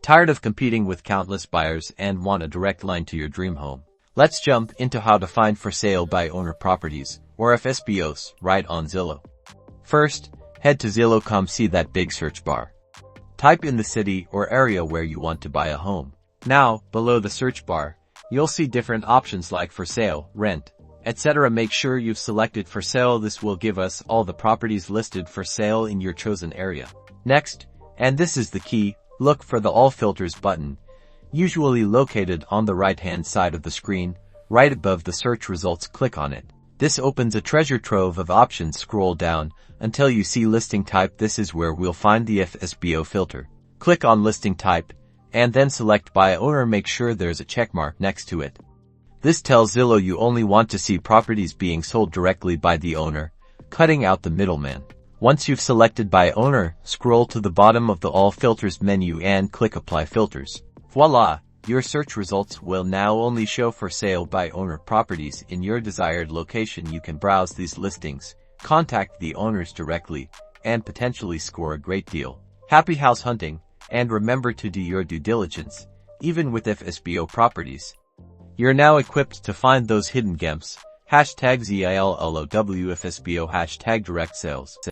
Tired of competing with countless buyers and want a direct line to your dream home? Let's jump into how to find for sale by owner properties, or FSBOs, right on Zillow. First, head to Zillow.com, see that big search bar. Type in the city or area where you want to buy a home. Now, below the search bar, you'll see different options like for sale, rent, etc. Make sure you've selected for sale. This will give us all the properties listed for sale in your chosen area. Next, and this is the key, look for the All Filters button, usually located on the right-hand side of the screen, right above the search results. Click on it. This opens a treasure trove of options. Scroll down until you see listing type. This is where we'll find the FSBO filter. Click on listing type, and then select by owner. Make sure there's a check mark next to it. This tells Zillow you only want to see properties being sold directly by the owner, cutting out the middleman. Once you've selected by owner, scroll to the bottom of the All Filters menu and click Apply Filters. Voila! Your search results will now only show for sale by owner properties in your desired location. You can browse these listings, contact the owners directly, and potentially score a great deal. Happy house hunting, and remember to do your due diligence, even with FSBO properties. You're now equipped to find those hidden gems. #ZILLOWFSBO #direct sales.